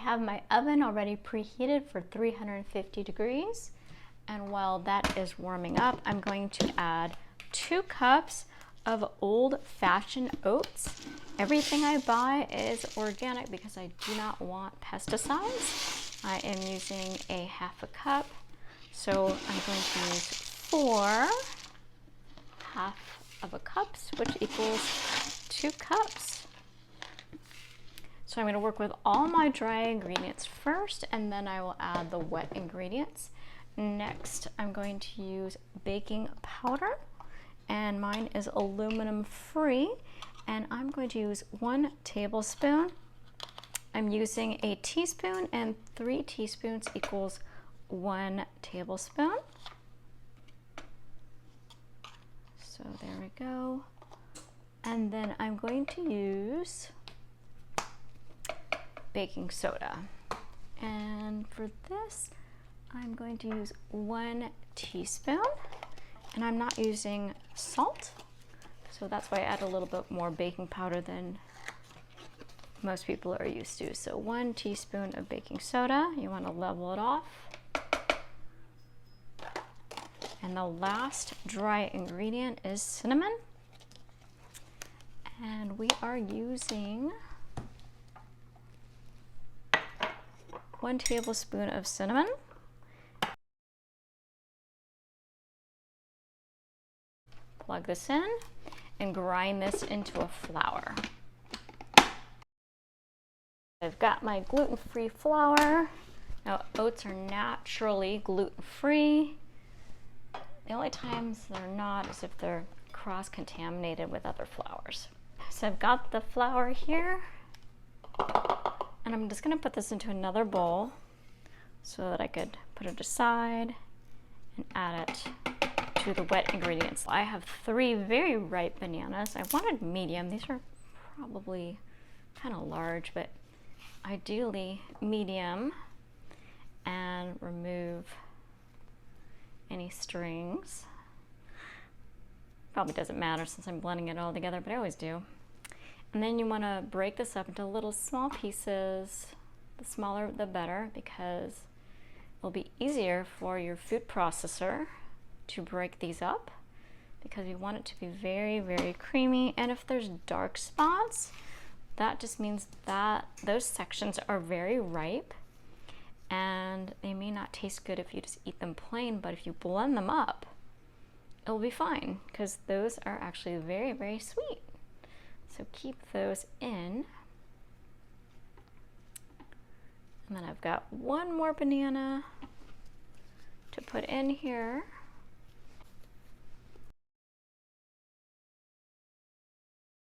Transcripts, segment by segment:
have my oven already preheated for 350 degrees. And while that is warming up, I'm going to add 2 cups of old-fashioned oats. Everything I buy is organic because I do not want pesticides. I am using a 1/2 cup. So I'm going to use 4 1/2 cups, which equals 2 cups. So I'm going to work with all my dry ingredients first, and then I will add the wet ingredients. Next, I'm going to use baking powder, and mine is aluminum free, and I'm going to use 1 tablespoon. I'm using a teaspoon, and 3 teaspoons equals 1 tablespoon. So there we go. And then I'm going to use baking soda. And for this, I'm going to use 1 teaspoon. And I'm not using salt, so that's why I add a little bit more baking powder than most people are used to. So 1 teaspoon of baking soda. You want to level it off. And the last dry ingredient is cinnamon. And we are using 1 tablespoon of cinnamon. Plug this in and grind this into a flour. I've got my gluten-free flour. Now, oats are naturally gluten-free. The only times they're not is if they're cross-contaminated with other flours. So I've got the flour here, and I'm just gonna put this into another bowl so that I could put it aside and add it to the wet ingredients. I have 3 very ripe bananas. I wanted medium. These are probably kind of large, but ideally medium, and remove any strings. Probably doesn't matter since I'm blending it all together, but I always do. And then you want to break this up into little small pieces. The smaller the better, because it'll be easier for your food processor to break these up, because you want it to be very, very creamy. And if there's dark spots, that just means that those sections are very ripe, and they may not taste good if you just eat them plain, but if you blend them up, it'll be fine, because those are actually very, very sweet. So keep those in. And then I've got 1 more banana to put in here.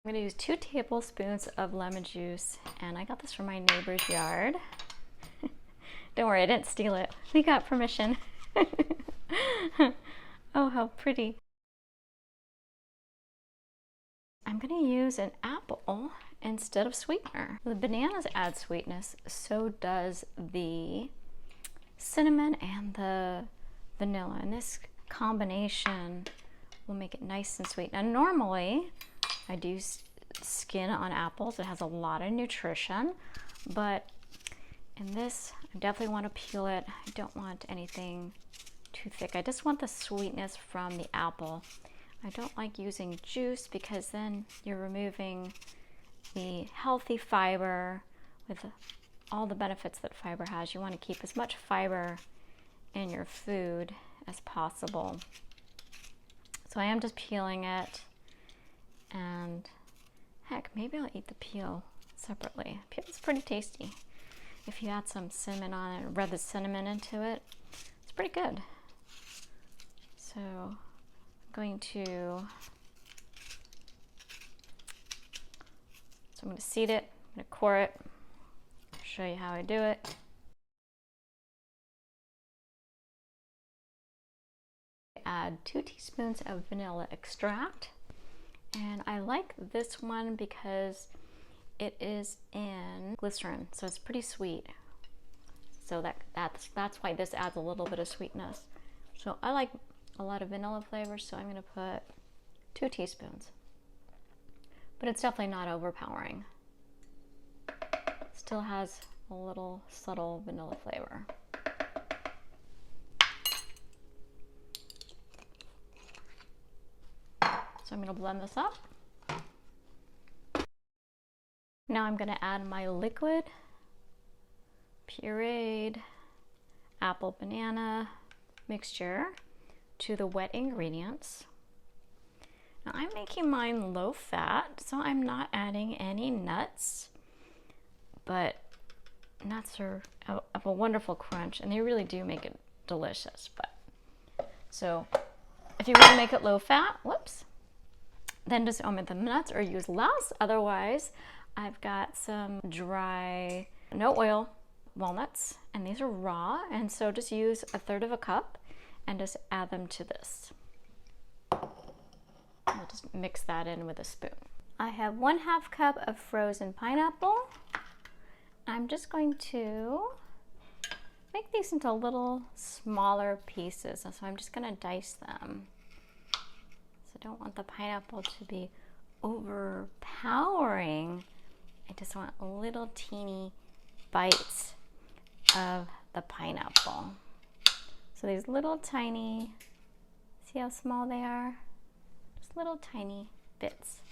I'm going to use 2 tablespoons of lemon juice, and I got this from my neighbor's yard. Don't worry, I didn't steal it. We got permission. Oh, how pretty. I'm going to use an apple instead of sweetener. The bananas add sweetness, so does the cinnamon and the vanilla, and this combination will make it nice and sweet. Now, normally I do skin on apples. It has a lot of nutrition, but in this, I definitely want to peel it. I don't want anything too thick. I just want the sweetness from the apple. I don't like using juice because then you're removing the healthy fiber with all the benefits that fiber has. You want to keep as much fiber in your food as possible. So I am just peeling it, and heck, maybe I'll eat the peel separately. Peel is pretty tasty. If you add some cinnamon on it, rub the cinnamon into it, it's pretty good. So I'm going to seed it, I'm going to core it, show you how I do it. Add 2 teaspoons of vanilla extract, and I like this one because it is in glycerin, so it's pretty sweet. So that's why this adds a little bit of sweetness. So I like a lot of vanilla flavors, so I'm going to put 2 teaspoons. But it's definitely not overpowering. Still has a little subtle vanilla flavor. So I'm going to blend this up. Now I'm going to add my liquid pureed apple banana mixture to the wet ingredients. Now I'm making mine low fat, so I'm not adding any nuts, but nuts are of a wonderful crunch and they really do make it delicious. So if you want to make it low fat, then just omit the nuts or use less. Otherwise, I've got some dry, no oil walnuts, and these are raw, and so just use 1/3 cup and just add them to this. I'll just mix that in with a spoon. I have 1/2 cup of frozen pineapple. I'm just going to make these into little smaller pieces, so I'm just going to dice them. So I don't want the pineapple to be overpowering. I just want little teeny bites of the pineapple. So these little tiny, see how small they are? Just little tiny bits.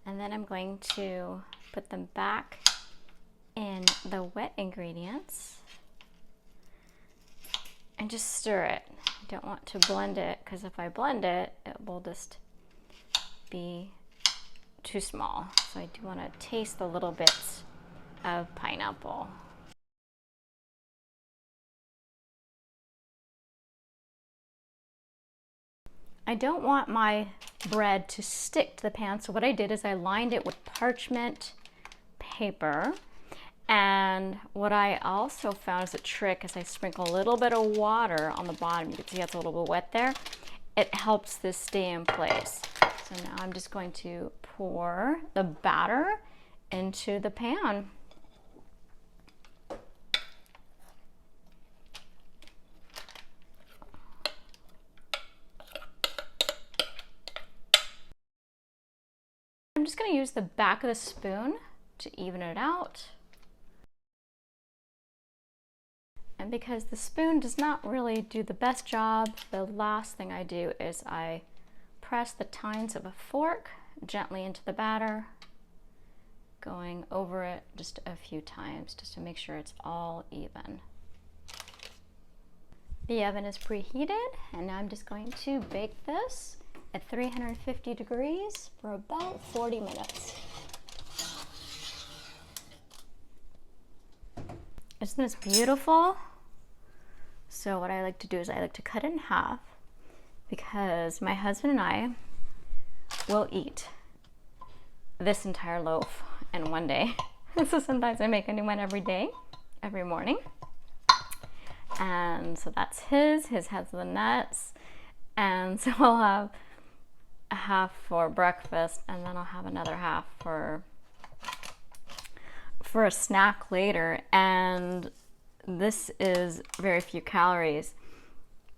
And then I'm going to put them back in the wet ingredients and just stir it. I don't want to blend it, because if I blend it, it will just be too small. So I do want to taste the little bits of pineapple. I don't want my bread to stick to the pan, so what I did is I lined it with parchment paper. And what I also found as a trick is I sprinkle a little bit of water on the bottom. You can see it's a little bit wet there. It helps this stay in place. So now I'm just going to pour the batter into the pan. I'm just going to use the back of the spoon to even it out. And because the spoon does not really do the best job, the last thing I do is I press the tines of a fork gently into the batter, going over it just a few times just to make sure it's all even. The oven is preheated, and now I'm just going to bake this at 350 degrees for about 40 minutes. Isn't this beautiful? So what I like to do is I like to cut it in half, because my husband and I will eat this entire loaf in one day. So sometimes I make a new one every day, every morning. And so that's his has the nuts. And so I'll have a half for breakfast, and then I'll have another half for a snack later. And this is very few calories.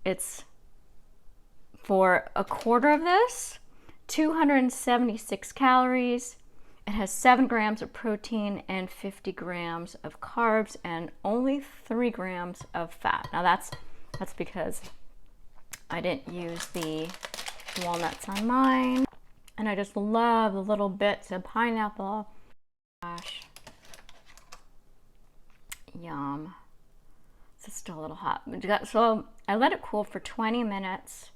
It's for a quarter of this, 276 calories. It has 7 grams of protein and 50 grams of carbs and only 3 grams of fat. Now that's because I didn't use the walnuts on mine. And I just love the little bits of pineapple. Gosh. Yum. It's still a little hot. So I let it cool for 20 minutes.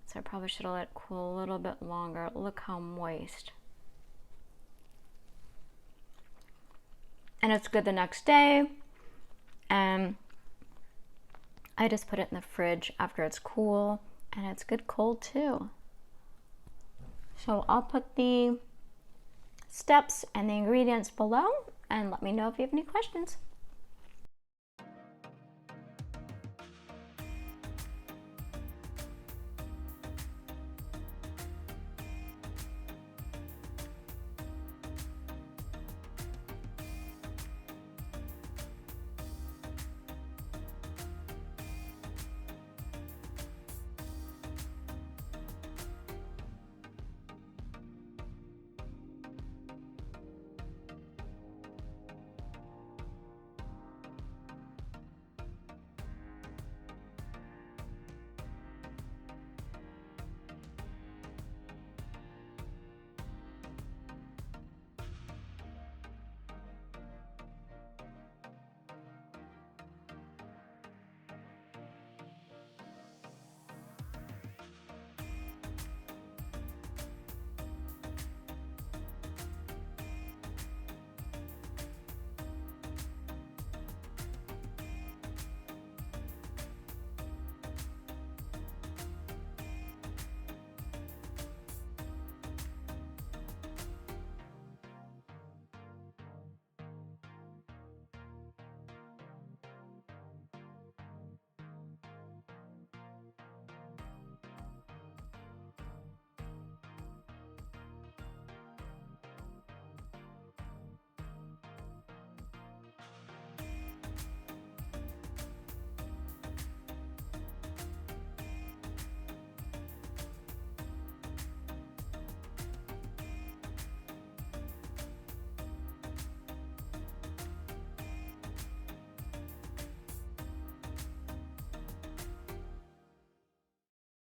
So I probably should have let it cool a little bit longer. Look how moist. And it's good the next day. And I just put it in the fridge after it's cool. And it's good cold too. So I'll put the steps and the ingredients below, and let me know if you have any questions.